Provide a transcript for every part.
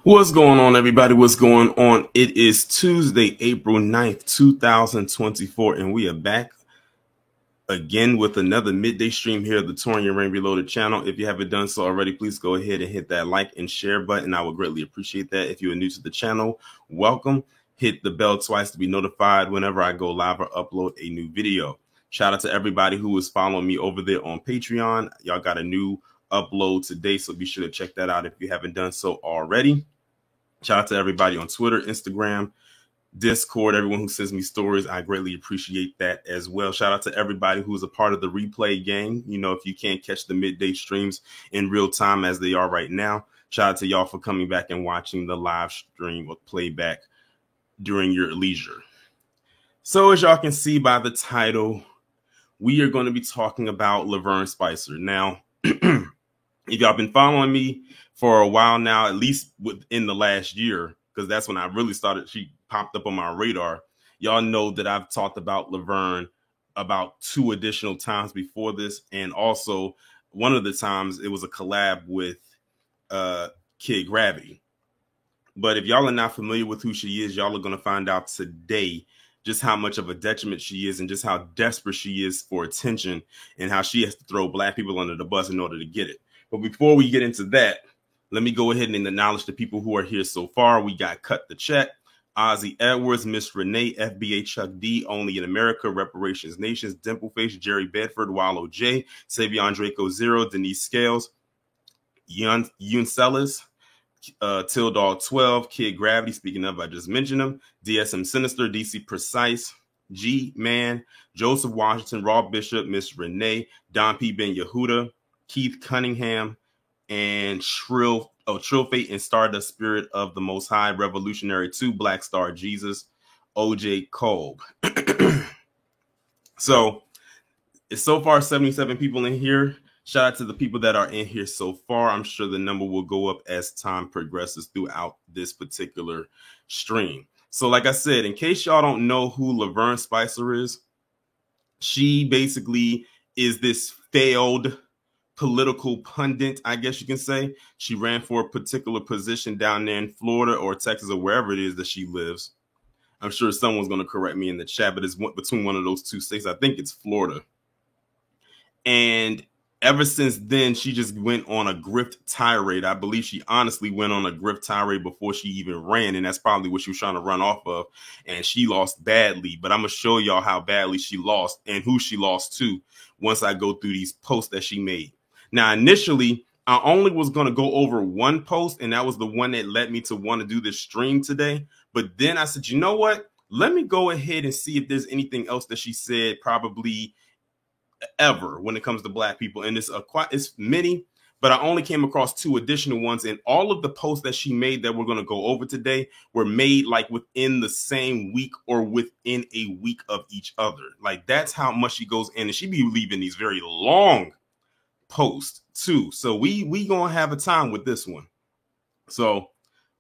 What's going on, everybody? What's going on? It is Tuesday, April 9th, 2024, and we are back again with another midday stream here at the Touring Rain Reloaded channel. If you haven't done so already, please go ahead and hit that like and share button. I would greatly appreciate that. If you are new to the channel, welcome. Hit the bell twice to be notified whenever I go live or upload a new video. Shout out to everybody who is following me over there on Patreon. Y'all got a new upload today, so be sure to check that out if you haven't done so already. Shout out to everybody on Twitter, Instagram, Discord, everyone who sends me stories. I greatly appreciate that as well. Shout out to everybody who's a part of the replay gang. You know, if you can't catch the midday streams in real time as they are right now, shout out to y'all for coming back and watching the live stream or playback during your leisure. So as y'all can see by the title, we are going to be talking about Laverne Spicer. Now, if y'all been following me for a while now, at least within the last year, because that's when I really started, she popped up on my radar. Y'all know that I've talked about Laverne about 2 additional times before this. And also one of the times it was a collab with Kid Gravity. But if y'all are not familiar with who she is, y'all are going to find out today just how much of a detriment she is and just how desperate she is for attention and how she has to throw Black people under the bus in order to get it. But before we get into that, let me go ahead and acknowledge the people who are here so far. We got Cut the Check, Ozzy Edwards, Miss Renee, FBA Chuck D, Only in America, Reparations Nations, Dimpleface, Jerry Bedford, Wallow J, Savion Draco Zero, Denise Scales, Yun Sellis, Tildog 12, Kid Gravity, speaking of, I just mentioned him, DSM Sinister, DC Precise, G Man, Joseph Washington, Raw Bishop, Miss Renee, Don P. Ben Yehuda, Keith Cunningham, and Trill Fate and Stardust Spirit of the Most High, Revolutionary 2, Black Star Jesus, OJ Kolb. So it's so far 77 people in here. Shout out to the people that are in here so far. I'm sure the number will go up as time progresses throughout this particular stream. So like I said, in case y'all don't know who Laverne Spicer is, she basically is this failed political pundit, I guess you can say. She ran for a particular position down there in Florida or Texas or wherever it is that she lives. I'm sure someone's going to correct me in the chat, but it's between one of those 2 states. I think it's Florida. And ever since then, she just went on a grift tirade. I believe she honestly went on a grift tirade before she even ran, and that's probably what she was trying to run off of. And she lost badly, but I'm going to show y'all how badly she lost and who she lost to once I go through these posts that she made. Now, initially, I only was going to go over one post, and that was the one that led me to want to do this stream today. But then I said, you know what? Let me go ahead and see if there's anything else that she said probably ever when it comes to Black people. And it's many, but I only came across 2 additional ones. And all of the posts that she made that we're going to go over today were made like within the same week or within a week of each other. Like that's how much she goes in. And she be leaving these very long post too. So we gonna have a time with this one. So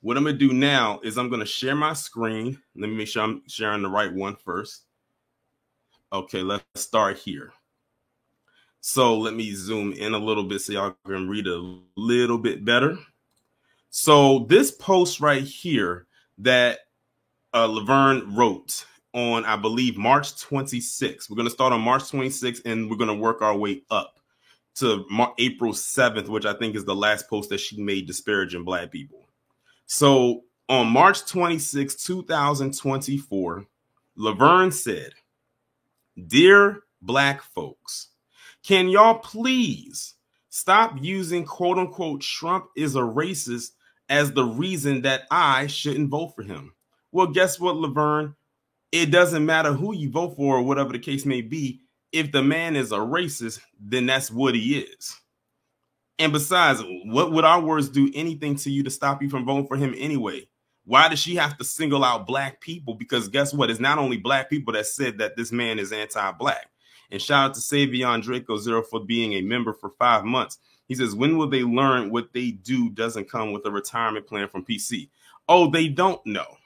what I'm gonna do now is I'm gonna share my screen. Let me make sure I'm sharing the right one first. Okay, let's start here. So let me zoom in a little bit so y'all can read a little bit better. So this post right here that Laverne wrote on, I believe, March 26th. We're gonna start on March 26th and we're gonna work our way up to April 7th, which I think is the last post that she made disparaging Black people. So on March 26, 2024, Laverne said, "Dear Black folks, can y'all please stop using quote unquote Trump is a racist as the reason that I shouldn't vote for him?" Well, guess what, Laverne? It doesn't matter who you vote for or whatever the case may be. If the man is a racist, then that's what he is. And besides, what would our words do anything to you to stop you from voting for him anyway? Why does she have to single out black people? Because guess what? It's not only black people that said that this man is anti-black. And shout out to Savion Draco Zero for being a member for 5 months. He says, when will they learn what they do doesn't come with a retirement plan from PC? Oh, they don't know.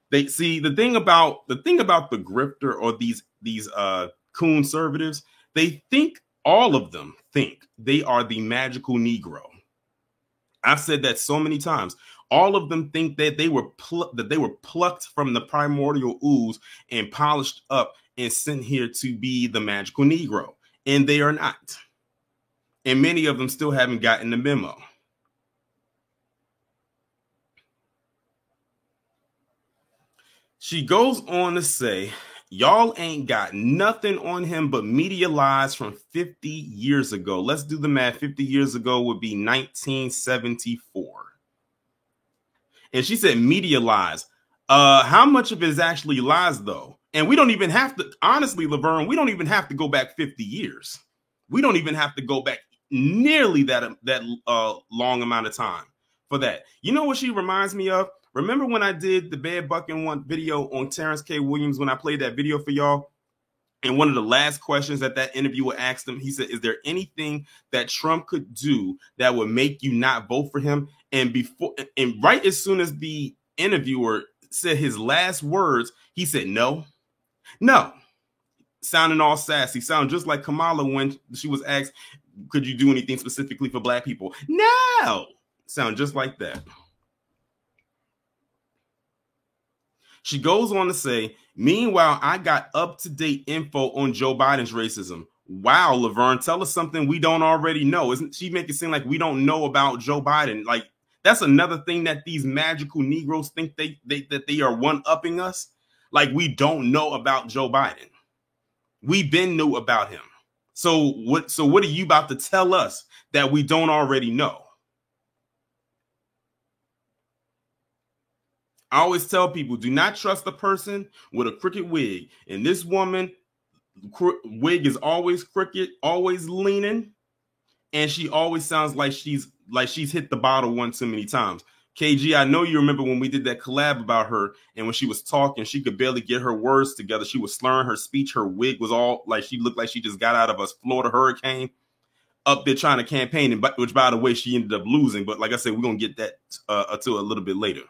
They see the thing about the grifter or these conservatives, they think, all of them think they are the magical Negro. I've said that so many times. All of them think that they were plucked from the primordial ooze and polished up and sent here to be the magical Negro, and they are not. And many of them still haven't gotten the memo. She goes on to say, y'all ain't got nothing on him but media lies from 50 years ago. Let's do the math. 50 years ago would be 1974. And she said media lies. How much of it is actually lies, though? And we don't even have to, honestly, Laverne, we don't even have to go back 50 years. We don't even have to go back nearly that long amount of time for that. You know what she reminds me of? Remember when I did the Bad Bucking One video on Terrence K. Williams, when I played that video for y'all? And one of the last questions that interviewer asked him, he said, is there anything that Trump could do that would make you not vote for him? And right as soon as the interviewer said his last words, he said, no. Sounding all sassy, sound just like Kamala when she was asked, could you do anything specifically for black people? No. Sound just like that. She goes on to say, meanwhile, I got up-to-date info on Joe Biden's racism. Wow, Laverne, tell us something we don't already know. Isn't she making it seem like we don't know about Joe Biden? Like, that's another thing that these magical Negroes think that they are one-upping us. Like, we don't know about Joe Biden. We've been knew about him. So what are you about to tell us that we don't already know? I always tell people, do not trust a person with a crooked wig. And this woman, wig is always crooked, always leaning. And she always sounds like she's hit the bottle one too many times. KG, I know you remember when we did that collab about her, and when she was talking, she could barely get her words together. She was slurring her speech. Her wig was all like she looked like she just got out of a Florida hurricane up there trying to campaign, which, by the way, she ended up losing. But like I said, we're going to get that to a little bit later.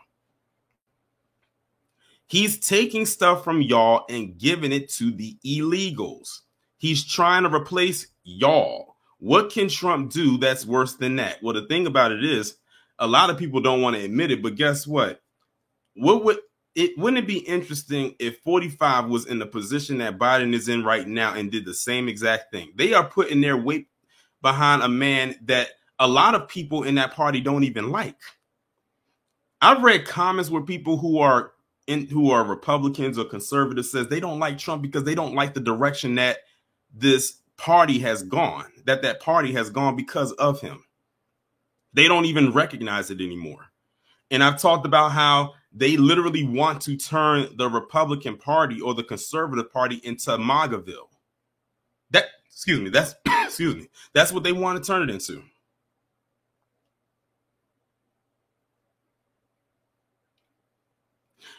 He's taking stuff from y'all and giving it to the illegals. He's trying to replace y'all. What can Trump do that's worse than that? Well, the thing about it is, a lot of people don't want to admit it, but guess what? Wouldn't it be interesting if 45 was in the position that Biden is in right now and did the same exact thing? They are putting their weight behind a man that a lot of people in that party don't even like. I've read comments where people who are Republicans or conservatives says they don't like Trump because they don't like the direction that this party has gone, that party has gone because of him. They don't even recognize it anymore. And I've talked about how they literally want to turn the Republican Party or the Conservative Party into MAGAville. That's what they want to turn it into.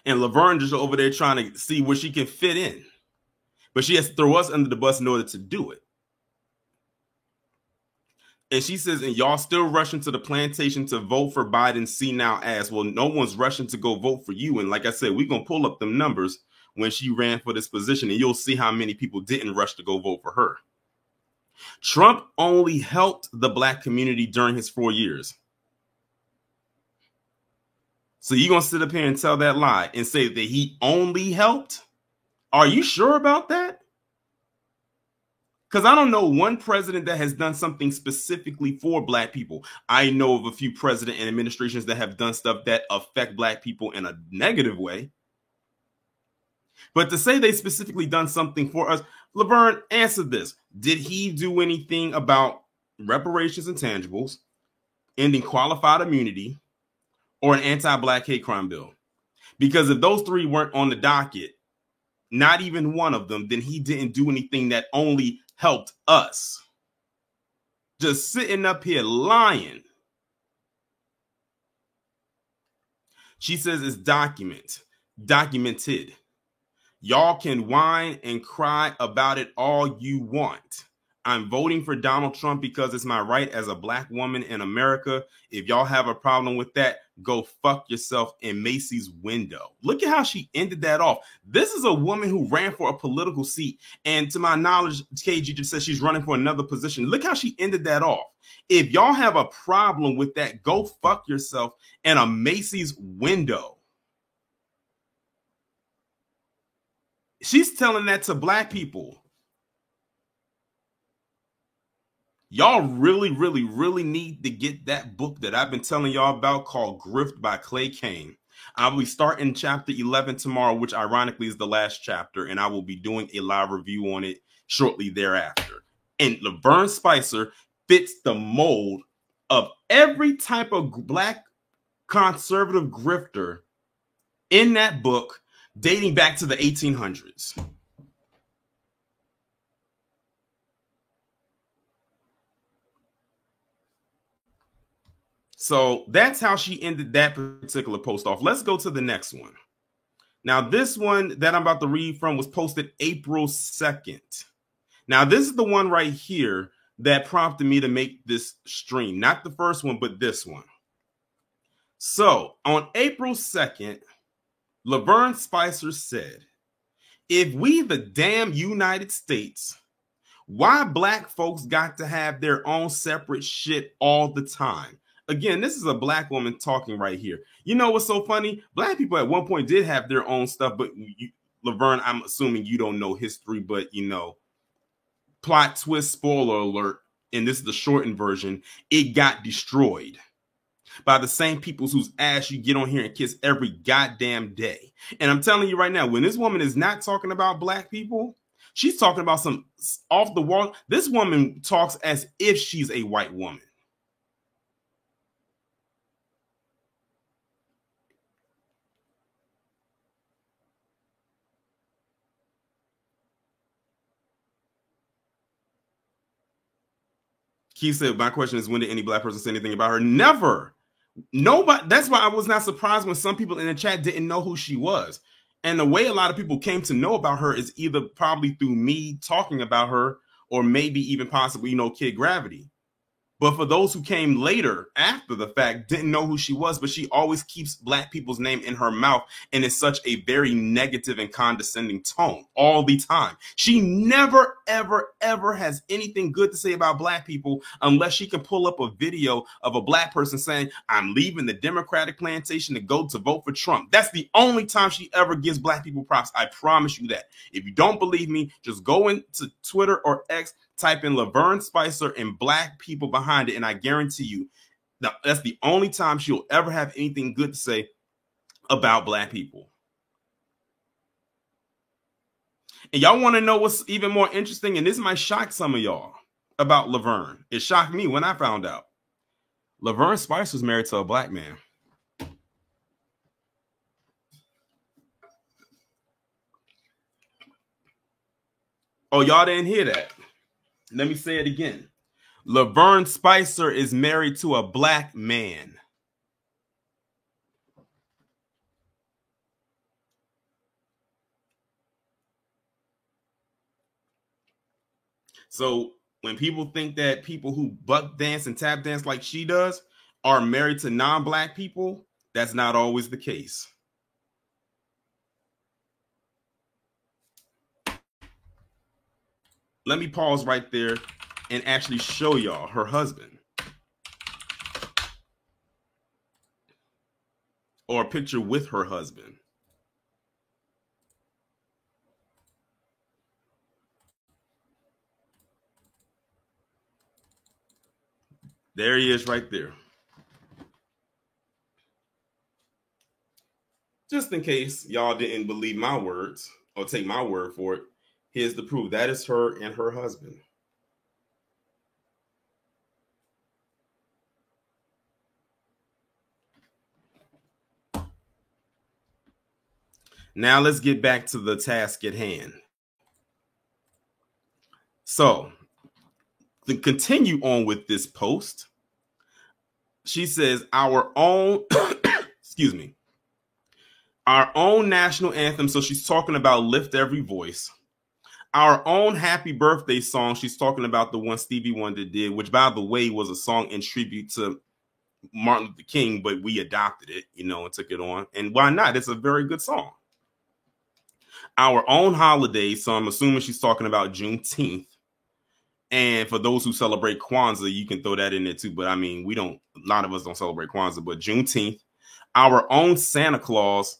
And Laverne just over there trying to see where she can fit in. But she has to throw us under the bus in order to do it. And she says, and y'all still rushing to the plantation to vote for Biden, see now ass. Well, no one's rushing to go vote for you. And like I said, we're going to pull up them numbers when she ran for this position, and you'll see how many people didn't rush to go vote for her. Trump only helped the black community during his 4 years. So you're going to sit up here and tell that lie and say that he only helped? Are you sure about that? Because I don't know one president that has done something specifically for black people. I know of a few president and administrations that have done stuff that affect black people in a negative way. But to say they specifically done something for us, Laverne, answer this. Did he do anything about reparations and tangibles, ending qualified immunity, or an anti-black hate crime bill? Because if those three weren't on the docket, not even one of them, then he didn't do anything that only helped us. just sitting up here lying. She says it's documented. Y'all can whine and cry about it all you want. I'm voting for Donald Trump because it's my right as a black woman in America. If y'all have a problem with that, go fuck yourself in Macy's window. Look at how she ended that off. This is a woman who ran for a political seat. And to my knowledge, KG just said she's running for another position. Look how she ended that off. If y'all have a problem with that, go fuck yourself in a Macy's window. She's telling that to black people. Y'all really, really, really need to get that book that I've been telling y'all about called Grift by Clay Cane. I will be starting chapter 11 tomorrow, which ironically is the last chapter, and I will be doing a live review on it shortly thereafter. And Laverne Spicer fits the mold of every type of black conservative grifter in that book dating back to the 1800s. So that's how she ended that particular post off. Let's go to the next one. Now, this one that I'm about to read from was posted April 2nd. Now, this is the one right here that prompted me to make this stream. Not the first one, but this one. So on April 2nd, Laverne Spicer said, if we the damn United States, why black folks got to have their own separate shit all the time? Again, this is a black woman talking right here. You know what's so funny? Black people at one point did have their own stuff, but Laverne, I'm assuming you don't know history, but you know, plot twist, spoiler alert, and this is the shortened version, it got destroyed by the same people whose ass you get on here and kiss every goddamn day. And I'm telling you right now, when this woman is not talking about black people, she's talking about some off the wall. This woman talks as if she's a white woman. Keith said, my question is, when did any black person say anything about her? Never. Nobody. That's why I was not surprised when some people in the chat didn't know who she was. And the way a lot of people came to know about her is either probably through me talking about her or maybe even possibly, you know, Kid Gravity. But for those who came later after the fact, didn't know who she was, but she always keeps black people's name in her mouth and it's such a very negative and condescending tone all the time. She never, ever, ever has anything good to say about black people unless she can pull up a video of a black person saying, I'm leaving the Democratic plantation to go to vote for Trump. That's the only time she ever gives black people props. I promise you that. If you don't believe me, just go into Twitter or X, type in Laverne Spicer and black people behind it, and I guarantee you that's the only time she'll ever have anything good to say about black people. And y'all want to know what's even more interesting, and this might shock some of y'all about Laverne. It shocked me when I found out. Laverne Spicer was married to a black man. Oh, y'all didn't hear that? Let me say it again. Laverne Spicer is married to a black man. So when people think that people who buck dance and tap dance like she does are married to non-black people, that's not always the case. Let me pause right there and actually show y'all her husband. Or a picture with her husband. There he is right there. Just in case y'all didn't believe my words or take my word for it, here's the proof. That is her and her husband. Now let's get back to the task at hand. So to continue on with this post, she says, our own, excuse me, our own national anthem. So she's talking about Lift Every Voice. Our own happy birthday song. She's talking about the one Stevie Wonder did, which, by the way, was a song in tribute to Martin Luther King, but we adopted it, and took it on. And why not? It's a very good song. Our own holiday. So I'm assuming she's talking about Juneteenth. And for those who celebrate Kwanzaa, you can throw that in there too. But I mean, a lot of us don't celebrate Kwanzaa, but Juneteenth. Our own Santa Claus.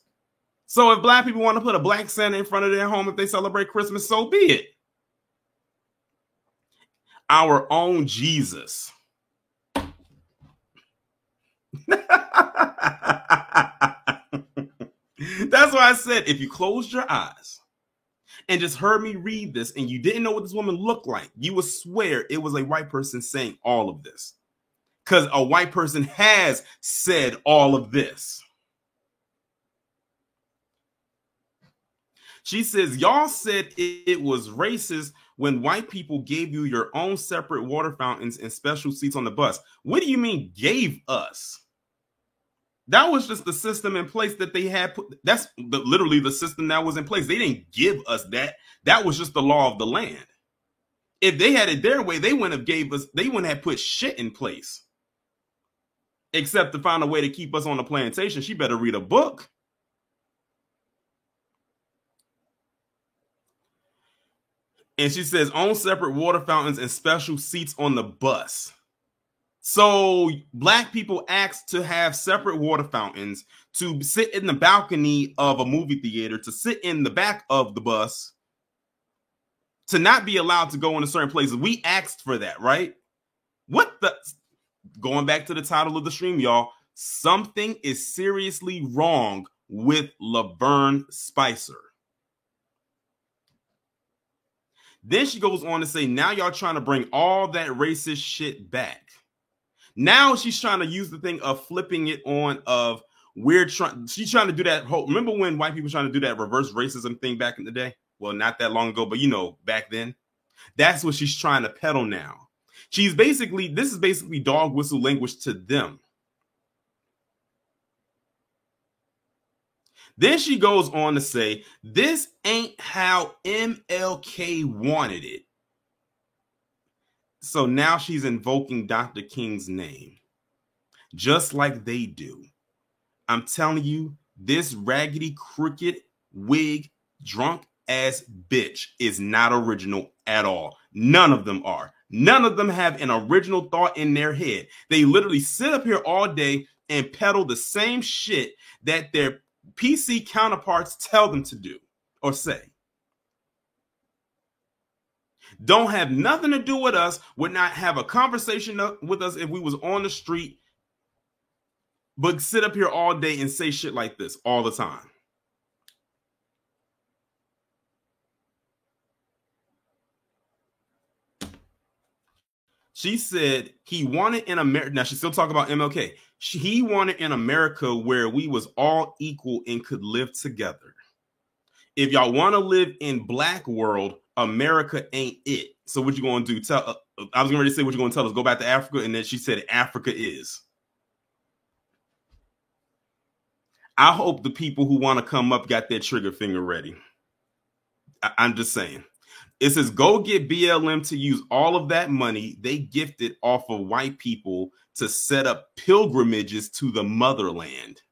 So if black people want to put a black Santa in front of their home if they celebrate Christmas, so be it. Our own Jesus. That's why I said, if you closed your eyes and just heard me read this and you didn't know what this woman looked like, you would swear it was a white person saying all of this. Because a white person has said all of this. She says, y'all said it was racist when white people gave you your own separate water fountains and special seats on the bus. What do you mean gave us? That was just the system in place that they had put. That's literally the system that was in place. They didn't give us that. That was just the law of the land. If they had it their way, they wouldn't have put shit in place. Except to find a way to keep us on the plantation. She better read a book. And she says, own separate water fountains and special seats on the bus. So black people asked to have separate water fountains, to sit in the balcony of a movie theater, to sit in the back of the bus, to not be allowed to go into certain places. We asked for that, right? Going back to the title of the stream, y'all, something is seriously wrong with Laverne Spicer. Then she goes on to say, now y'all trying to bring all that racist shit back. Now she's trying to use the thing of flipping it on of she's trying to do that whole, remember when white people were trying to do that reverse racism thing back in the day? Well, not that long ago, but back then. That's what she's trying to peddle now. This is basically dog whistle language to them. Then she goes on to say, this ain't how MLK wanted it. So now she's invoking Dr. King's name, just like they do. I'm telling you, this raggedy, crooked, wig, drunk ass bitch is not original at all. None of them are. None of them have an original thought in their head. They literally sit up here all day and peddle the same shit that their PC counterparts tell them to do or say. Don't have nothing to do with us, would not have a conversation with us if we was on the street, but sit up here all day and say shit like this all the time. She said he wanted in America. Now she's still talking about MLK. He wanted in America where we was all equal and could live together. If y'all want to live in black world, America ain't it. So what you going to do? I was going to say what you going to tell us. Go back to Africa. And then she said Africa is. I hope the people who want to come up got their trigger finger ready. I'm just saying. It says, go get BLM to use all of that money they gifted off of white people to set up pilgrimages to the motherland.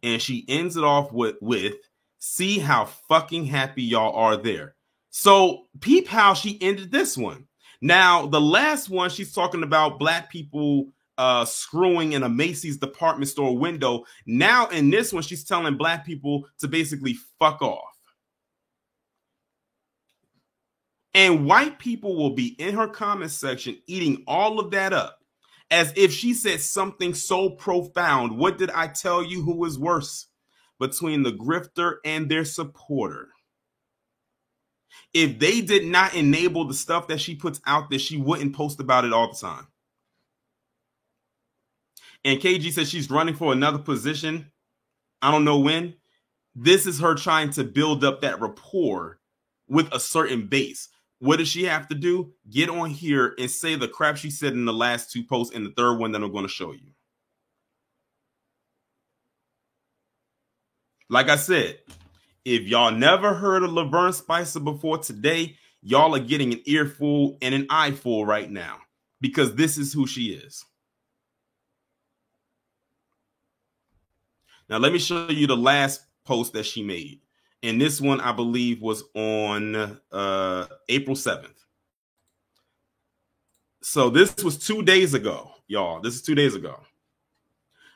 And she ends it off with see how fucking happy y'all are there. So peep how she ended this one. Now, the last one, she's talking about black people screwing in a Macy's department store window. Now, in this one, she's telling black people to basically fuck off. And white people will be in her comment section eating all of that up as if she said something so profound. What did I tell you? Who is worse between the grifter and their supporter? If they did not enable the stuff that she puts out there, she wouldn't post about it all the time. And KG says she's running for another position. I don't know when. This is her trying to build up that rapport with a certain base. What does she have to do? Get on here and say the crap she said in the last 2 posts and the third one that I'm going to show you. Like I said, if y'all never heard of Laverne Spicer before today, y'all are getting an earful and an eyeful right now, because this is who she is. Now, let me show you the last post that she made. And this one, I believe, was on April 7th. So this was 2 days ago, y'all. This is 2 days ago.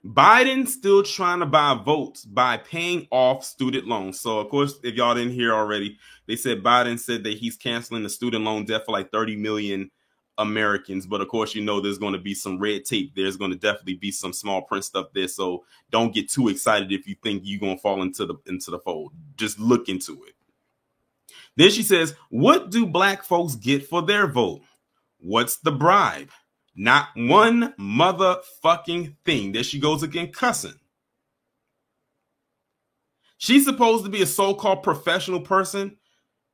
Biden still trying to buy votes by paying off student loans. So, of course, if y'all didn't hear already, they said Biden said that he's canceling the student loan debt for like 30 million Americans. But, of course, you know there's going to be some red tape. There's going to definitely be some small print stuff there. So don't get too excited if you think you're going to fall into the fold. Just look into it. Then she says, what do black folks get for their vote? What's the bribe? Not one motherfucking thing. There she goes again, cussing. She's supposed to be a so-called professional person,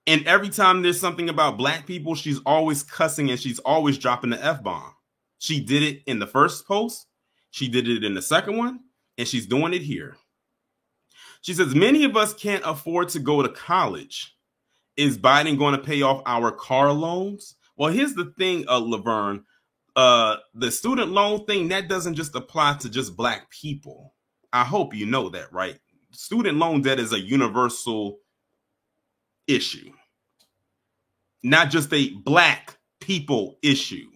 and every time there's something about black people, she's always cussing and she's always dropping the F-bomb. She did it in the first post, she did it in the second one, and she's doing it here. She says, many of us can't afford to go to college. Is Biden going to pay off our car loans? Well, here's the thing, Laverne. The student loan thing, that doesn't just apply to just black people. I hope you know that, right? Student loan debt is a universal issue, not just a black people issue.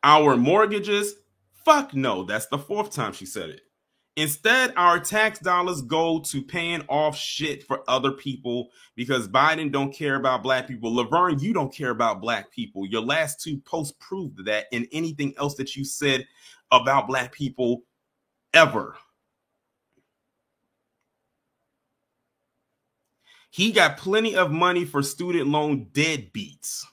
Our mortgages, fuck no. That's the 4th time she said it. Instead, our tax dollars go to paying off shit for other people because Biden don't care about black people. Laverne, you don't care about black people. Your last 2 posts proved that, and anything else that you said about black people ever. He got plenty of money for student loan deadbeats,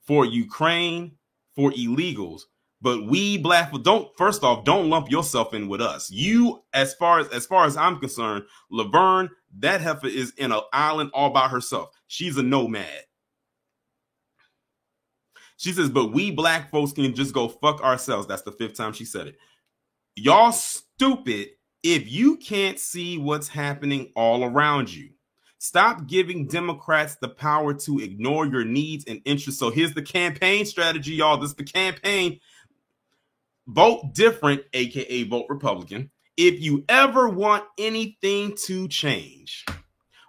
for Ukraine, for illegals. But we black, don't lump yourself in with us. You, as far as I'm concerned, Laverne, that heifer is in an island all by herself. She's a nomad. She says, but we black folks can just go fuck ourselves. That's the 5th time she said it. Y'all stupid if you can't see what's happening all around you. Stop giving Democrats the power to ignore your needs and interests. So here's the campaign strategy, y'all. This is the campaign. Vote different, aka vote Republican, if you ever want anything to change.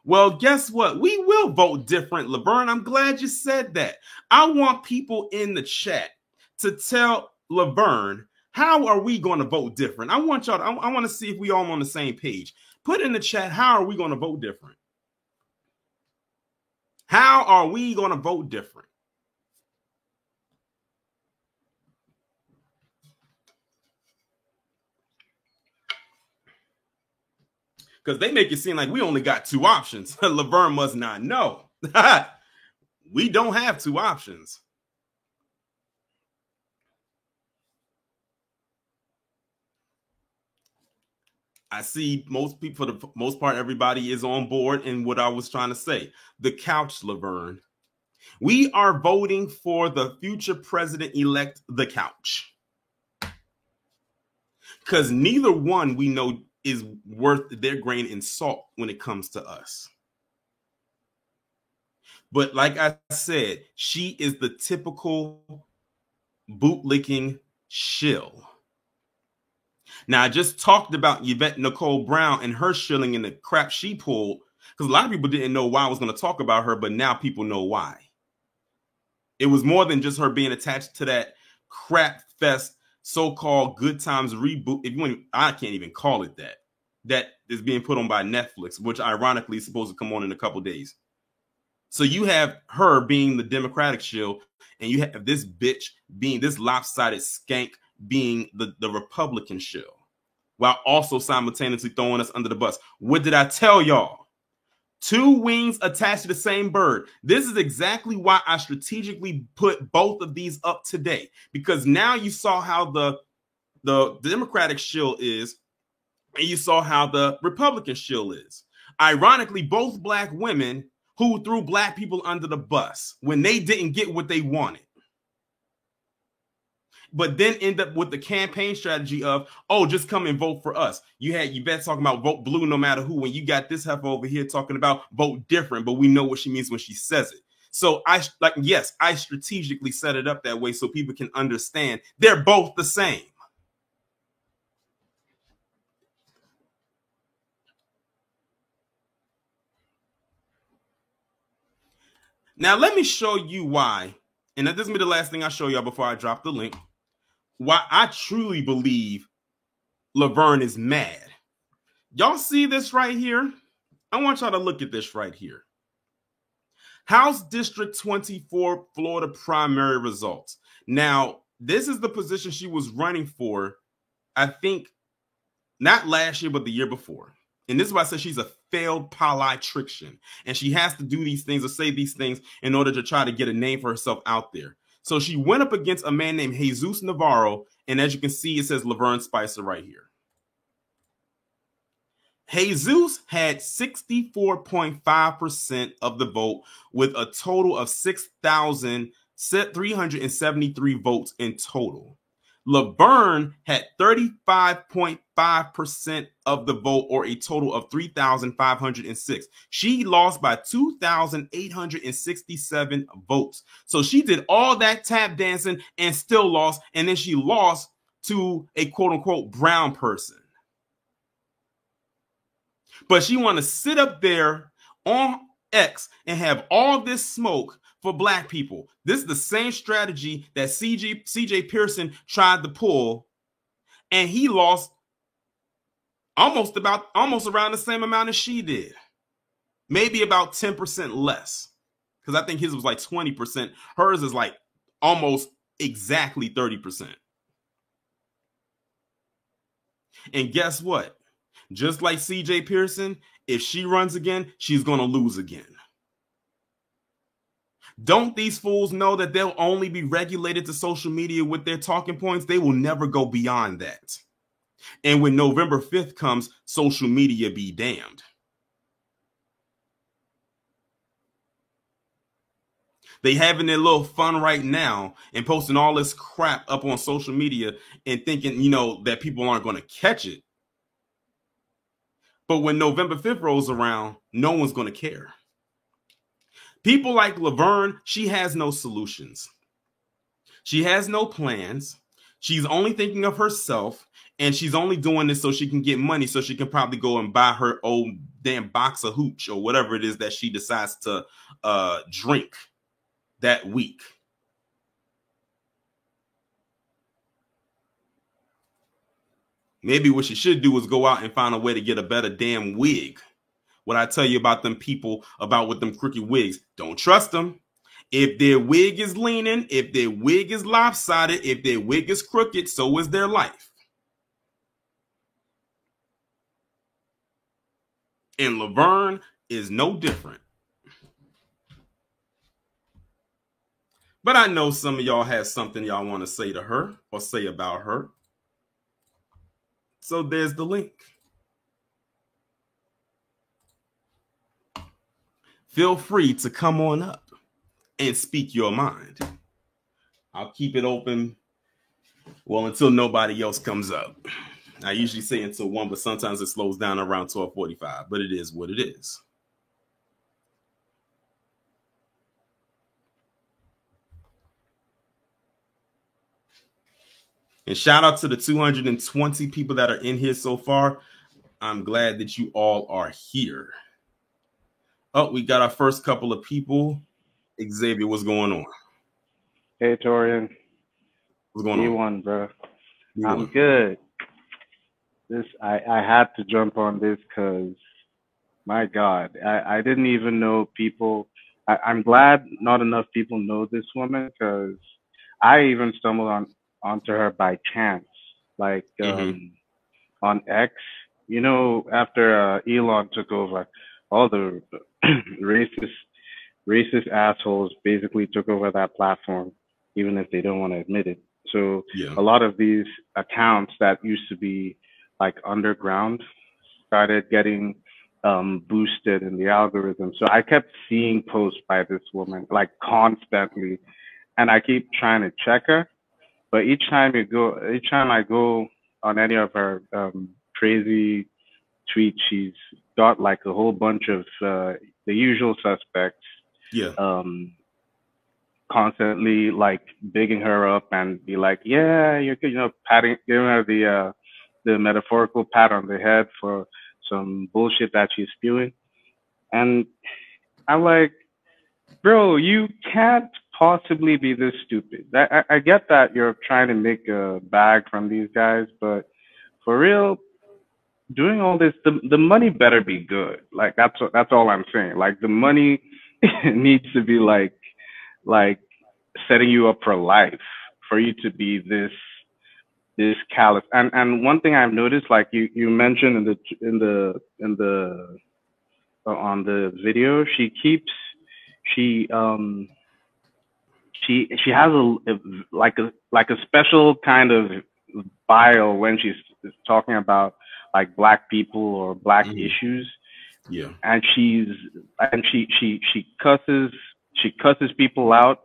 Well, guess what? We will vote different, Laverne. I'm glad you said that. I want people in the chat to tell Laverne, how are we going to vote different? I want y'all. I want to see if we all on the same page. Put in the chat, how are we going to vote different? How are we going to vote different? Because they make it seem like we only got 2 options. Laverne must not know. We don't have 2 options. I see most people, for the most part, everybody is on board in what I was trying to say. The couch, Laverne. We are voting for the future president-elect, the couch. Because neither one we know is worth their grain in salt when it comes to us. But like I said, she is the typical bootlicking shill. Now, I just talked about Yvette Nicole Brown and her shilling and the crap she pulled, because a lot of people didn't know why I was going to talk about her, but now people know why. It was more than just her being attached to that crap fest so-called Good Times reboot. I can't even call it that. That is being put on by Netflix, which ironically is supposed to come on in a couple days. So you have her being the Democratic shill, and you have this bitch being this lopsided skank being the Republican shill, while also simultaneously throwing us under the bus. What did I tell y'all? 2 wings attached to the same bird. This is exactly why I strategically put both of these up today, because now you saw how the Democratic shill is, and you saw how the Republican shill is. Ironically, both black women who threw black people under the bus when they didn't get what they wanted. But then end up with the campaign strategy of, oh, just come and vote for us. You had Yvette talking about vote blue no matter who, when you got this heifer over here talking about vote different, but we know what she means when she says it. So I strategically set it up that way so people can understand they're both the same. Now, let me show you why, and this will be the last thing I show y'all before I drop the link, why I truly believe Laverne is mad. Y'all see this right here? I want y'all to look at this right here. House District 24 Florida primary results. Now, this is the position she was running for, I think, not last year, but the year before. And this is why I said she's a failed politician. And she has to do these things or say these things in order to try to get a name for herself out there. So she went up against a man named Jesus Navarro. And as you can see, it says Laverne Spicer right here. Jesus had 64.5% of the vote with a total of 6,373 votes in total. Laverne had 35.5% of the vote, or a total of 3,506. She lost by 2,867 votes. So she did all that tap dancing and still lost. And then she lost to a quote unquote brown person. But she want to sit up there on X and have all this smoke for black people. This is the same strategy that CJ Pearson tried to pull, and he lost almost around the same amount as she did. Maybe about 10% less, because I think his was like 20%. Hers is like almost exactly 30%. And guess what? Just like CJ Pearson, if she runs again, she's going to lose again. Don't these fools know that they'll only be regulated to social media with their talking points? They will never go beyond that. And when November 5th comes, social media be damned. They having their little fun right now and posting all this crap up on social media and thinking, that people aren't going to catch it. But when November 5th rolls around, no one's going to care. People like Laverne, she has no solutions. She has no plans. She's only thinking of herself, and she's only doing this so she can get money, so she can probably go and buy her old damn box of hooch or whatever it is that she decides to drink that week. Maybe what she should do is go out and find a way to get a better damn wig. What I tell you about them people about with them crooked wigs, don't trust them. If their wig is leaning, if their wig is lopsided, if their wig is crooked, so is their life. And Laverne is no different. But I know some of y'all have something y'all want to say to her or say about her. So there's the link. Feel free to come on up and speak your mind. I'll keep it open, until nobody else comes up. I usually say until 1, but sometimes it slows down around 12:45, but it is what it is. And shout out to the 220 people that are in here so far. I'm glad that you all are here. Oh, we got our first couple of people. Xavier, what's going on? Hey, Torian. What's going on? B1, bro. I'm good. I had to jump on this because, my God, I didn't even know people. I'm glad not enough people know this woman, because I even stumbled onto her by chance, like on X. After Elon took over, all the racist assholes basically took over that platform, even if they don't want to admit it. So a lot of these accounts that used to be like underground started getting boosted in the algorithm. So I kept seeing posts by this woman like constantly, and I keep trying to check her. But each time I go on any of her crazy tweets, she's got like a whole bunch of the usual suspects. Yeah. Constantly like bigging her up and be like, yeah, you're, giving her the metaphorical pat on the head for some bullshit that she's spewing. And I'm like, bro, you can't possibly be this stupid. I get that you're trying to make a bag from these guys, but for real, doing all this, the money better be good. Like that's all I'm saying. Like the money needs to be like setting you up for life for you to be this callous. And one thing I've noticed, like you mentioned in the on the video, she has a special kind of bile when she's talking about like black people or black issues. Yeah. And she cusses people out.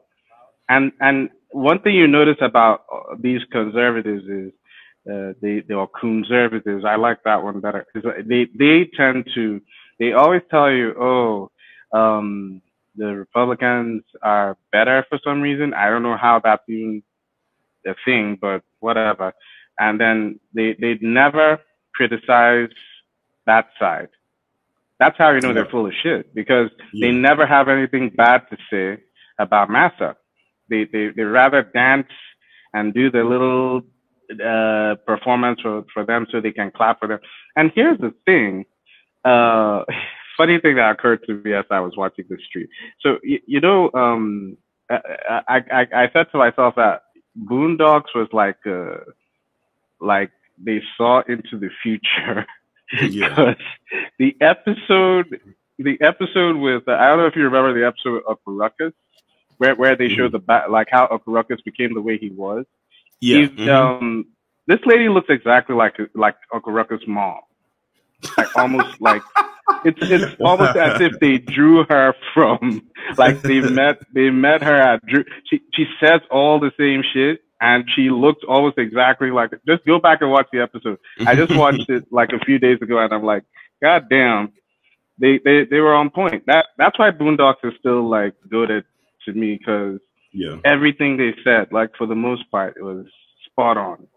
And one thing you notice about these conservatives is they are conservatives. I like that one better because they always tell you, the Republicans are better for some reason. I don't know how that's even a thing, but whatever. And then they never criticize that side. That's how you know they're full of shit, because they never have anything bad to say about Massa. They rather dance and do the little performance for them so they can clap for them. And here's the thing, funny thing that occurred to me as I was watching the stream. So I said to myself that Boondocks was like they saw into the future. Because the episode with I don't know if you remember the episode of Ruckus, where they showed like how Uncle became the way he was. Yeah. This lady looks exactly like Uncle Ruckus' mom. Like almost like it's almost as if they drew her from like they met her at Drew. She says all the same shit, and she looks almost exactly like it. Just go back and watch the episode. I just watched it like a few days ago, and I'm like, God damn, they were on point. That's why Boondocks is still like good to me, because everything they said, like for the most part, it was spot on.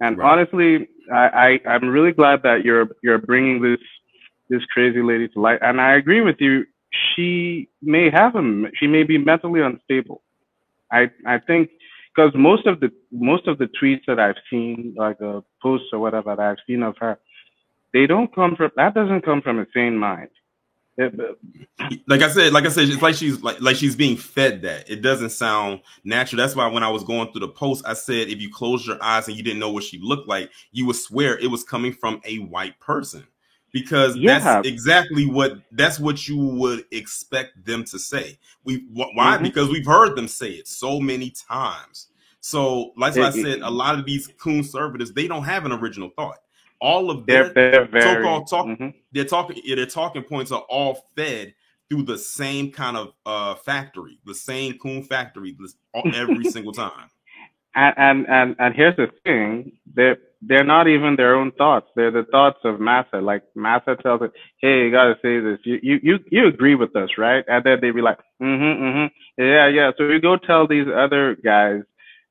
And honestly, I'm really glad that you're bringing this crazy lady to light. And I agree with you. She may be mentally unstable. I think, because most of the tweets that I've seen, like posts or whatever that I've seen of her, that doesn't come from a sane mind. Like I said, it's like she's being fed that. It doesn't sound natural. That's why when I was going through the post, I said if you closed your eyes and you didn't know what she looked like, you would swear it was coming from a white person, because that's exactly what you would expect them to say. Why? Because we've heard them say it so many times. So, like I said, a lot of these conservatives, they don't have an original thought. All of their so-called their talking points are all fed through the same kind of factory, the same coon factory, every single time. And here's the thing: they're not even their own thoughts. They're the thoughts of Massa. Like Massa tells it, hey, you gotta say this. You agree with us, right? And then they be like, yeah. So we go tell these other guys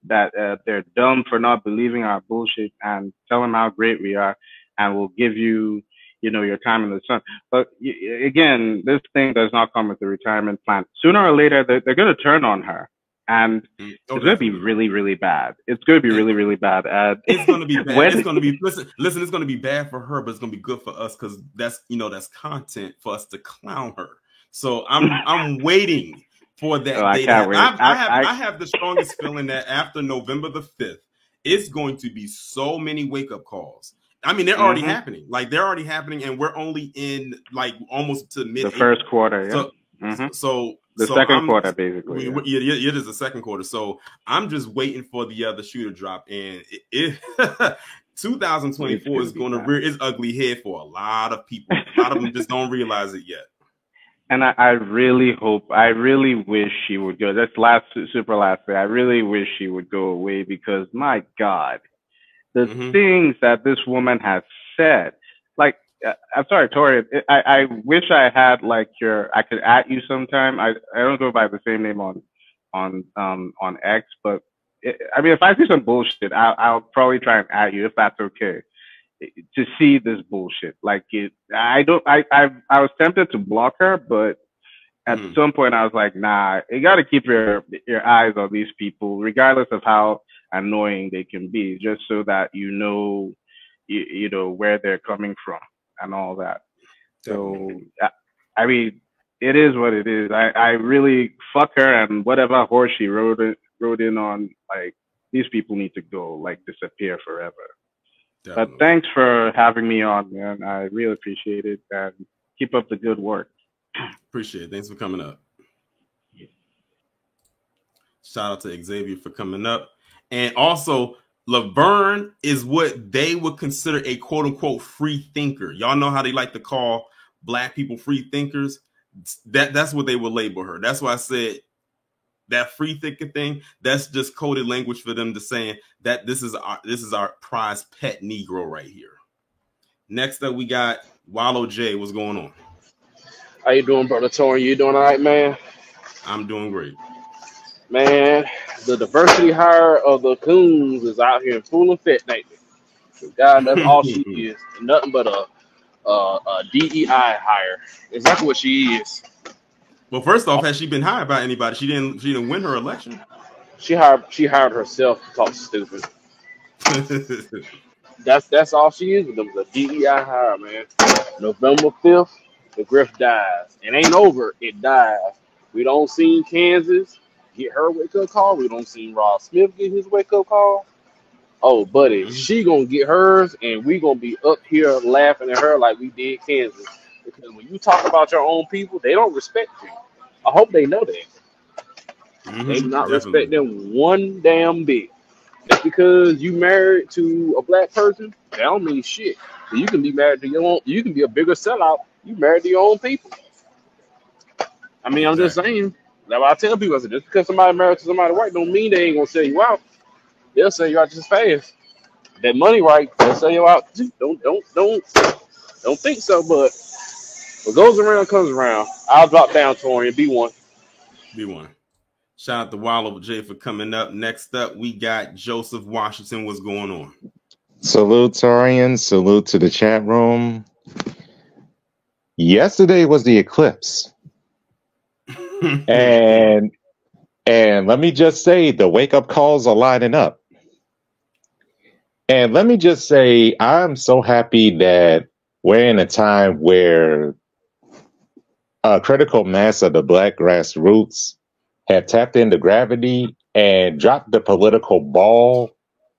that they're dumb for not believing our bullshit, and tell them how great we are, and we'll give you, your time in the sun. But again, this thing does not come with a retirement plan. Sooner or later, they're going to turn on her, and it's going to be really, really bad. It's going to be really, really bad. It's going to be bad. It's going to be listen. It's going to be bad for her, but it's going to be good for us, because that's content for us to clown her. So I'm waiting for that day. I have the strongest feeling that after November the 5th, it's going to be so many wake-up calls. I mean, they're already happening. Like, they're already happening, and we're only in like almost to mid. The first quarter. Yeah. So The second quarter, basically. Yeah, it is the second quarter. So I'm just waiting for the other shoe to drop. And 2024 is going to rear its ugly head for a lot of people. A lot of them just don't realize it yet. And I really wish she would go. That's super last day. I really wish she would go away because, my God, the things that this woman has said, like, I'm sorry, Tori. I wish I had like I could at you sometime. I don't go by the same name on X, but I mean, if I see some bullshit, I'll probably try and at you if that's okay. To see this bullshit, like I was tempted to block her, but at some point I was like, nah, you got to keep your eyes on these people, regardless of how annoying they can be, just so that you know where they're coming from and all that. Definitely. So, I mean, it is what it is. I really fuck her and whatever horse she rode in on. Like, these people need to go, like, disappear forever. Definitely. But thanks for having me on, man. I really appreciate it, and keep up the good work. Appreciate it. Thanks for coming up. Shout out to Xavier for coming up. And also, Laverne is what they would consider a quote-unquote free thinker. Y'all know how they like to call Black people free thinkers? That's what they would label her. That's why I said that free thinker thing, that's just coded language for them to saying that this is our prized pet Negro right here. Next up, we got Wallow J. What's going on? How you doing, brother Tori? You doing all right, man? I'm doing great. Man, the diversity hire of the Coons is out here in full effect, ain't it? God, that's all she is. Nothing but a DEI hire. Exactly what she is. Well, first off, has she been hired by anybody? She didn't win her election. She hired herself to talk stupid. That's all she is with them. The DEI hire, man. November 5th, the Griff dies. It ain't over. It dies. We don't see Kansas get her wake-up call. We don't see Rob Smith get his wake-up call. Oh, buddy, she gonna get hers, and we gonna be up here laughing at her like we did Kansas. Because when you talk about your own people, they don't respect you. I hope they know that. They do not respect them one damn bit. Just because you married to a Black person, that don't mean shit. So you can be married to your own. You can be a bigger sellout. You married to your own people. I mean, I'm just saying. That's why I tell people, I said, just because somebody married to somebody white don't mean they ain't gonna sell you out. They'll sell you out just fast. That money right, they'll sell you out too. Don't think so, but what goes around comes around. I'll drop down Torian, B1. B1. Shout out to Wallow J for coming up. Next up, we got Joseph Washington. What's going on? Salute, Torian. Salute to the chat room. Yesterday was the eclipse. and let me just say, the wake-up calls are lining up. And let me just say, I'm so happy that we're in a time where a critical mass of the Black grassroots have tapped into gravity and dropped the political ball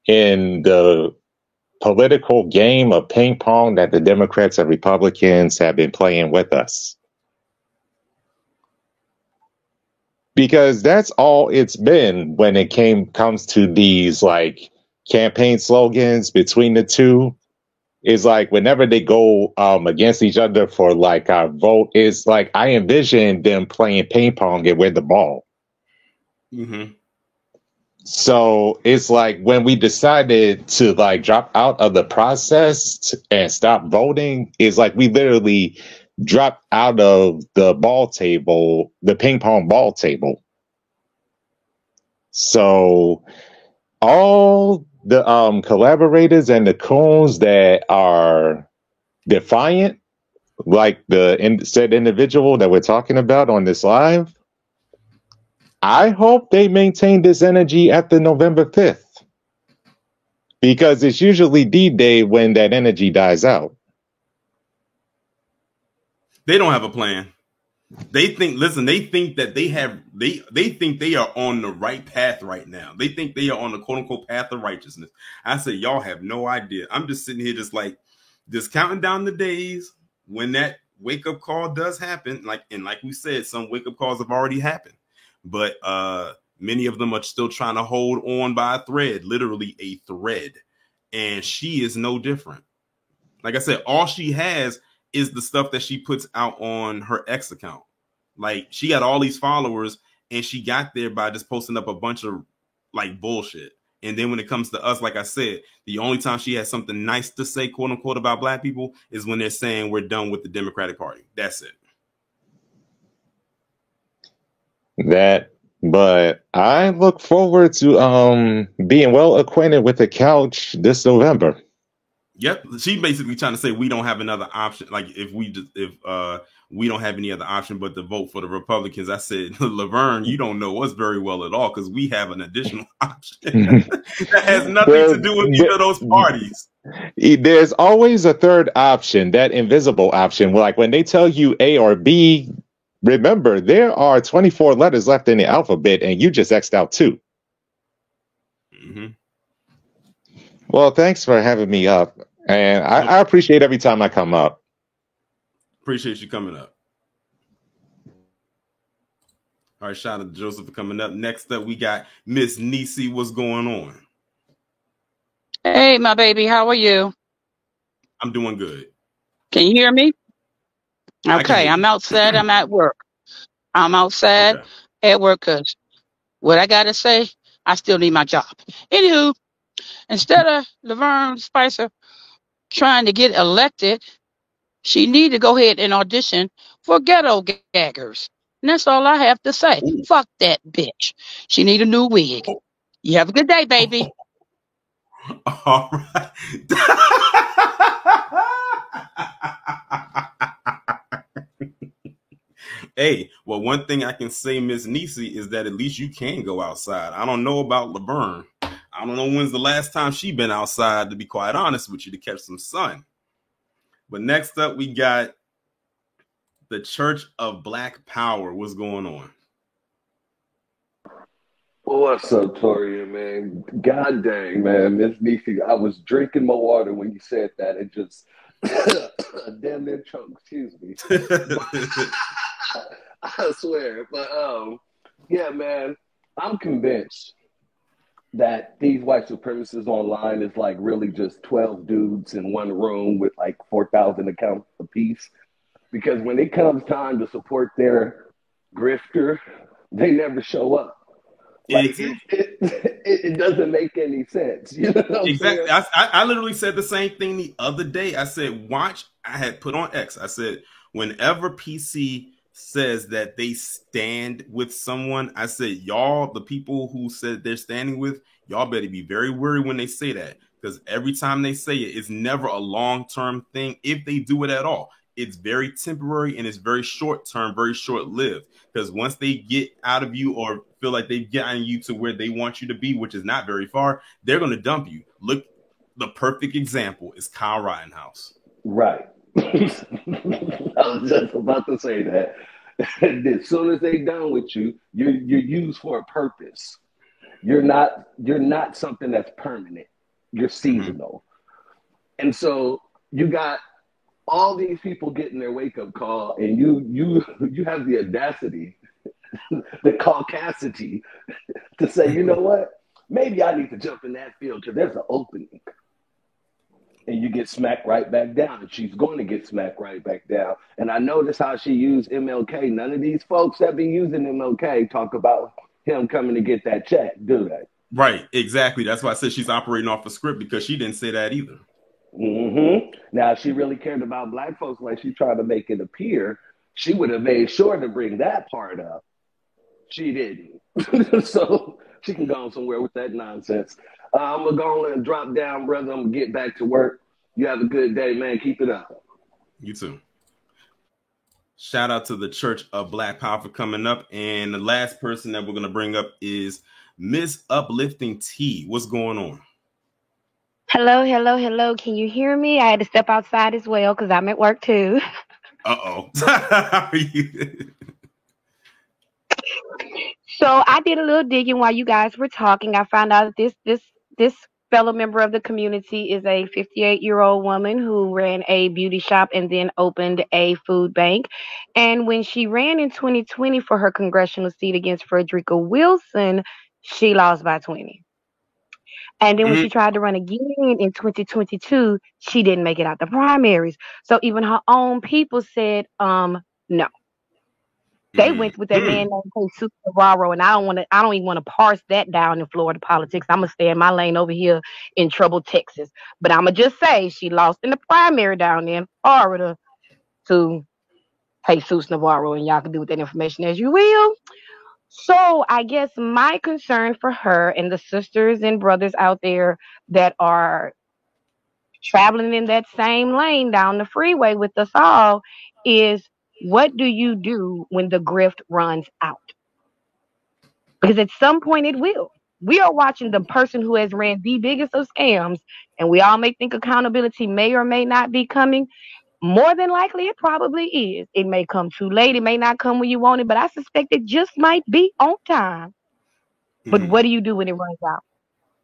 in the political game of ping pong that the Democrats and Republicans have been playing with us. Because that's all it's been when it comes to these like campaign slogans between the two. Is like whenever they go against each other for like our vote, it's like I envision them playing ping pong and with the ball. Mm-hmm. So it's like when we decided to like drop out of the process and stop voting, it's like we literally dropped out of the ball table, the ping pong ball table. So all the collaborators and the coons that are defiant, like the said individual that we're talking about on this live, I hope they maintain this energy after November 5th. Because it's usually D-Day when that energy dies out. They don't have a plan. They think that they think they are on the right path right now. They think they are on the quote unquote path of righteousness. I say, y'all have no idea. I'm just sitting here just counting down the days when that wake up call does happen. Like we said, some wake up calls have already happened, but many of them are still trying to hold on by a thread, literally a thread. And she is no different. Like I said, all she has is the stuff that she puts out on her X account. Like, she got all these followers, and she got there by just posting up a bunch of like bullshit. And then when it comes to us, like I said, the only time she has something nice to say, quote unquote, about black people is when they're saying we're done with the Democratic Party. That's it. But I look forward to being well acquainted with the couch this November. Yep, she basically trying to say we don't have another option. Like, if we don't have any other option but to vote for the Republicans. I said, Laverne, you don't know us very well at all, because we have an additional option that has nothing to do with either of those parties. There's always a third option, that invisible option. Like, when they tell you A or B, remember, there are 24 letters left in the alphabet, and you just X'd out 2. Mm-hmm. Well, thanks for having me up. And I appreciate every time I come up. Appreciate you coming up. All right, shout out to Joseph for coming up. Next up, we got Miss Nisi. What's going on? Hey, my baby, how are you? I'm doing good. Can you hear me? Okay, I'm outside. I'm at work. I'm outside at work because what I got to say, I still need my job. Anywho, instead of Laverne Spicer trying to get elected, she need to go ahead and audition for Ghetto Gaggers. And that's all I have to say. Ooh. Fuck that bitch. She need a new wig. You have a good day, baby. All right. Hey, well, one thing I can say, Miss Nisi, is that at least you can go outside. I don't know about Laverne. I don't know when's the last time she been outside, to be quite honest with you, to catch some sun. But next up, we got the Church of Black Power. What's going on? What's up, Toria, man? God dang, man. Miss Nisi, I was drinking my water when you said that. It just damn near choked. Excuse me. I swear. But yeah, man, I'm convinced that these white supremacists online is like really just 12 dudes in one room with like 4,000 accounts apiece. Because when it comes time to support their grifter, they never show up. Like, it doesn't make any sense. You know exactly. I literally said the same thing the other day. I said, watch, I had put on X. I said, whenever PC says that they stand with someone, I said, y'all, the people who said they're standing with, y'all better be very wary when they say that. Because every time they say it, it's never a long-term thing. If they do it at all, it's very temporary and it's very short-term, very short-lived. Because once they get out of you or feel like they've gotten you to where they want you to be, which is not very far, they're going to dump you. Look, the perfect example is Kyle Rittenhouse. Right. I was just about to say that. As soon as they're done with you, you're used for a purpose. You're not something that's permanent. You're seasonal. Mm-hmm. And so you got all these people getting their wake-up call, and you have the audacity, the caucasity, to say, you know what? Maybe I need to jump in that field because there's an opening. And you get smacked right back down. And she's going to get smacked right back down. And I noticed how she used MLK. None of these folks that be using MLK talk about him coming to get that check, do they? Right, exactly. That's why I said she's operating off a script, because she didn't say that either. Mm-hmm. Now, if she really cared about black folks like she's trying to make it appear, she would have made sure to bring that part up. She didn't. So she can go on somewhere with that nonsense. I'm going to go on and drop down, brother. I'm going to get back to work. You have a good day, man. Keep it up. You too. Shout out to the Church of Black Power for coming up. And the last person that we're going to bring up is Miss Uplifting T. What's going on? Hello. Can you hear me? I had to step outside as well because I'm at work too. Uh-oh. How are you? So I did a little digging while you guys were talking. I found out that this fellow member of the community is a 58-year-old woman who ran a beauty shop and then opened a food bank. And when she ran in 2020 for her congressional seat against Frederica Wilson, she lost by 20. And then when she tried to run again in 2022, she didn't make it out the primaries. So even her own people said, no. They went with that man named Jesus Navarro, and I don't even want to parse that down in Florida politics. I'm gonna stay in my lane over here in trouble Texas. But I'm gonna just say she lost in the primary down there in Florida to Jesus Navarro, and y'all can do with that information as you will. So I guess my concern for her and the sisters and brothers out there that are traveling in that same lane down the freeway with us all is, what do you do when the grift runs out? Because at some point it will. We are watching the person who has ran the biggest of scams, and we all may think accountability may or may not be coming. More than likely, it probably is. It may come too late. It may not come when you want it, but I suspect it just might be on time. But what do you do when it runs out?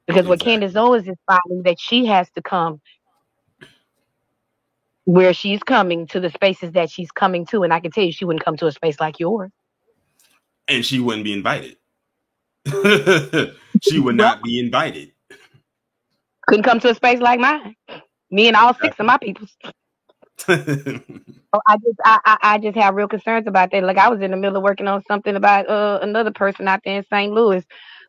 Because what Candace Owens is finding, that she has to come where she's coming to, the spaces that she's coming to. And I can tell you, she wouldn't come to a space like yours. And she wouldn't be invited. She would not be invited. Couldn't come to a space like mine. Me and all 6 of my people. I just have real concerns about that. Like, I was in the middle of working on something about another person out there in St. Louis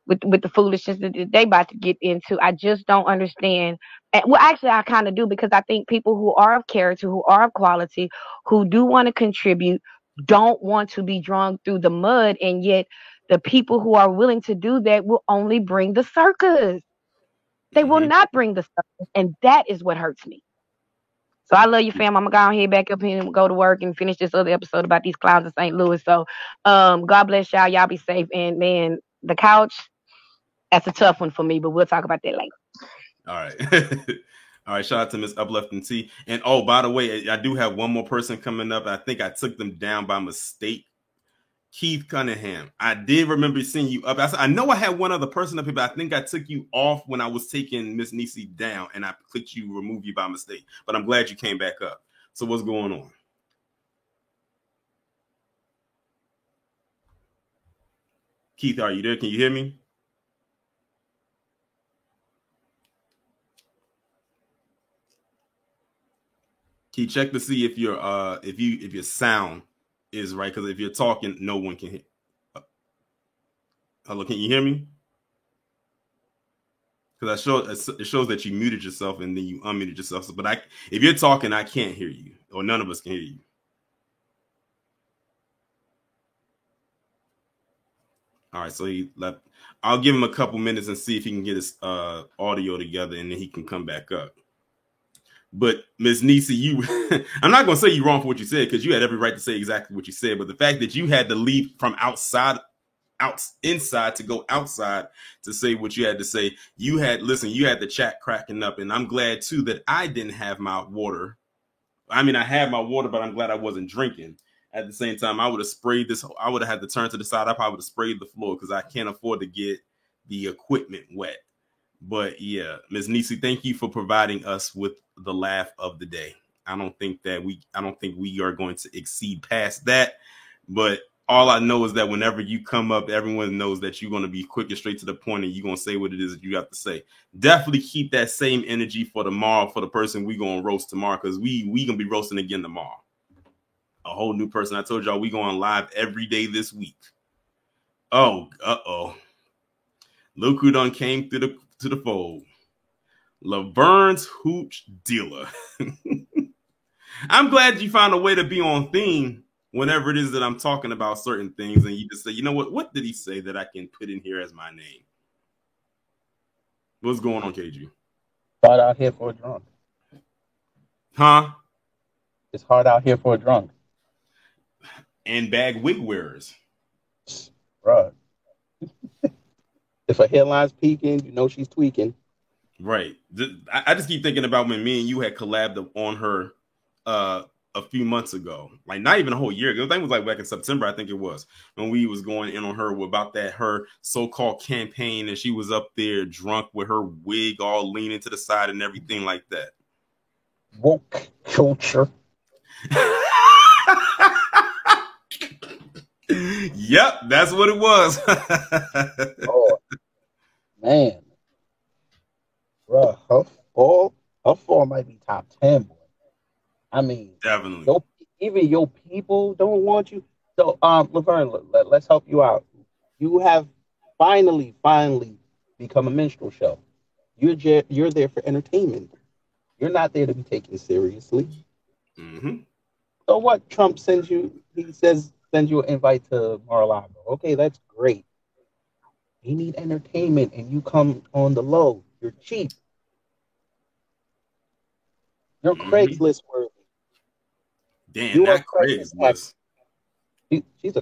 with the foolishness that they about to get into. I just don't understand. Well, actually, I kind of do, because I think people who are of character, who are of quality, who do want to contribute, don't want to be drawn through the mud, and yet the people who are willing to do that will only bring the circus. They will not bring the circus, and that is what hurts me. So I love you, fam. I'm gonna go ahead back up here and go to work and finish this other episode about these clowns in St. Louis. So God bless y'all. Y'all be safe. And man, the couch, that's a tough one for me, but we'll talk about that later. All right. All right. Shout out to Miss Uplifting T. And oh, by the way, I do have one more person coming up. I think I took them down by mistake. Keith Cunningham. I did remember seeing you up. I know I had one other person up here, but I think I took you off when I was taking Miss Nisi down, and I clicked you, remove you by mistake. But I'm glad you came back up. So what's going on? Keith, are you there? Can you hear me? Keith, check to see if your if your sound is right, because if you're talking, no one can hear. Hello, can you hear me? Because it shows that you muted yourself and then you unmuted yourself. So, but if you're talking, I can't hear you, or none of us can hear you. All right, so he left. I'll give him a couple minutes and see if he can get his audio together, and then he can come back up. But Ms. Nisi, I'm not going to say you're wrong for what you said, because you had every right to say exactly what you said. But the fact that you had to leave from inside to go outside to say what you had to say, you had the chat cracking up. And I'm glad, too, that I didn't have my water. I mean, I had my water, but I'm glad I wasn't drinking. At the same time, I would have sprayed this. I would have had to turn to the side. I probably would have sprayed the floor, because I can't afford to get the equipment wet. But yeah, Ms. Nisi, thank you for providing us with the laugh of the day. I don't think we are going to exceed past that. But all I know is that whenever you come up, everyone knows that you're going to be quick and straight to the point, and you're going to say what it is that you have to say. Definitely keep that same energy for tomorrow, for the person we're going to roast tomorrow, because we going to be roasting again tomorrow. A whole new person. I told y'all we going live every day this week. Oh, look who done came to the fold. Laverne's Hooch Dealer. I'm glad you found a way to be on theme whenever it is that I'm talking about certain things, and you just say, you know what did he say that I can put in here as my name? What's going on, KG? Hard out here for a drunk. Huh? It's hard out here for a drunk. And bag wig wearers. Bruh. If a headline's peaking, you know she's tweaking. Right. I just keep thinking about when me and you had collabed on her a few months ago, like not even a whole year ago. I think it was like back in September, I think it was, when we was going in on her about that her so-called campaign, and she was up there drunk with her wig all leaning to the side and everything like that. Woke culture. Yep, that's what it was. Oh, man. Bro, her fall might be top 10, boy. I mean, definitely. Even your people don't want you. So, Laverne, let's help you out. You have finally become a minstrel show. You're there for entertainment. You're not there to be taken seriously. Mm-hmm. So what? Trump sends you. He sends you an invite to Mar-a-Lago. Okay, that's great. You need entertainment, and you come on the low. You're cheap. You're Craigslist worthy. Damn, you not Craigslist. She's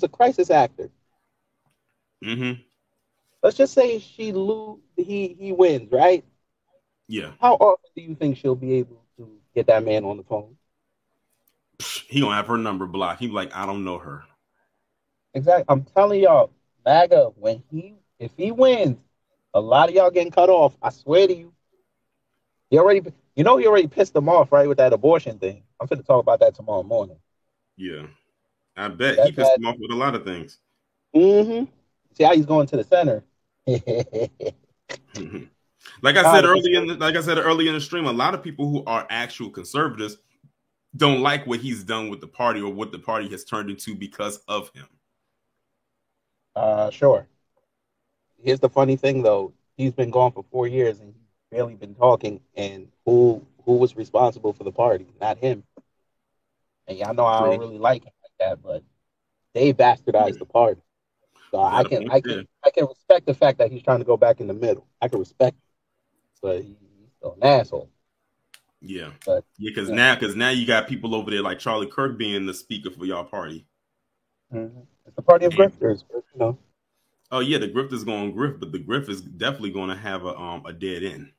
a crisis actor. Mm-hmm. Let's just say he wins, right? Yeah. How often do you think she'll be able to get that man on the phone? He gonna have her number blocked. He be like, I don't know her. Exactly. I'm telling y'all, MAGA, if he wins, a lot of y'all getting cut off. I swear to you. He already pissed them off, right, with that abortion thing. I'm going to talk about that tomorrow morning. Yeah. I bet he pissed them off with a lot of things. Mm-hmm. See how he's going to the center. Like I said earlier in the stream, a lot of people who are actual conservatives don't like what he's done with the party or what the party has turned into because of him. Sure. Here's the funny thing, though. He's been gone for 4 years and he's barely been talking. And who was responsible for the party? Not him. And y'all know I don't really like him like that, but they bastardized the party. So I can respect the fact that he's trying to go back in the middle. I can respect it, but he's still an asshole. Yeah, because now you got people over there like Charlie Kirk being the speaker for y'all party. Mm-hmm. It's a party of grifters, you know. Oh yeah, the grifters going to grift, but the grift is definitely going to have a dead end.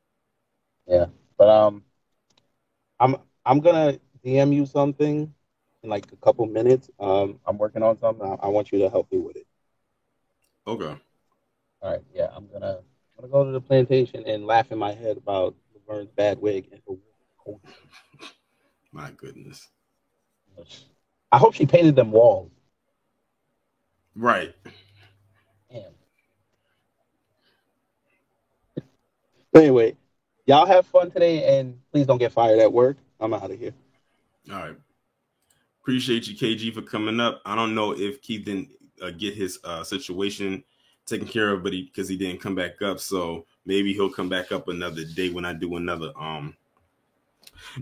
Yeah, but I'm gonna DM you something in like a couple minutes. I'm working on something. I want you to help me with it. Okay. All right. Yeah, I'm gonna go to the plantation and laugh in my head about Laverne's bad wig and her culture. My goodness. I hope she painted them walls. Right. Damn. But anyway, y'all have fun today, and please don't get fired at work. I'm out of here. All right. Appreciate you, KG, for coming up. I don't know if Keith didn't get his situation taken care of, but because he didn't come back up, so maybe he'll come back up another day when I do another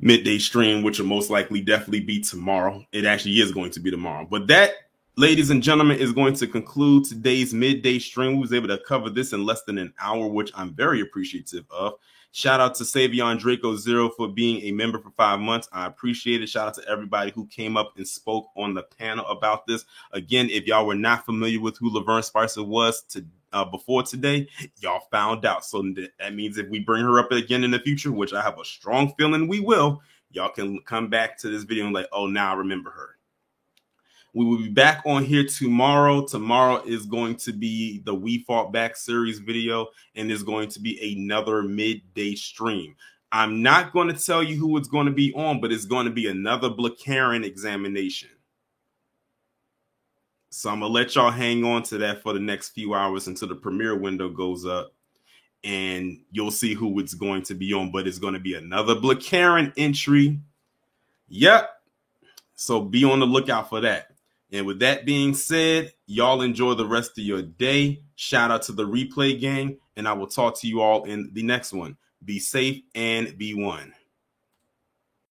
midday stream, which will most likely definitely be tomorrow. It actually is going to be tomorrow. But that, ladies and gentlemen, is going to conclude today's midday stream. We was able to cover this in less than an hour, which I'm very appreciative of. Shout out to Savion Draco Zero for being a member for 5 months. I appreciate it. Shout out to everybody who came up and spoke on the panel about this. Again, if y'all were not familiar with who Laverne Spicer was before today, y'all found out. So that means if we bring her up again in the future, which I have a strong feeling we will, y'all can come back to this video and like, oh, now I remember her. We will be back on here tomorrow. Tomorrow is going to be the We Fought Back series video, and there's going to be another midday stream. I'm not going to tell you who it's going to be on, but it's going to be another Blakaren examination. So I'm going to let y'all hang on to that for the next few hours until the premiere window goes up, and you'll see who it's going to be on, but it's going to be another Blakaren entry. Yep. So be on the lookout for that. And with that being said, y'all enjoy the rest of your day. Shout out to the replay gang, and I will talk to you all in the next one. Be safe and be one.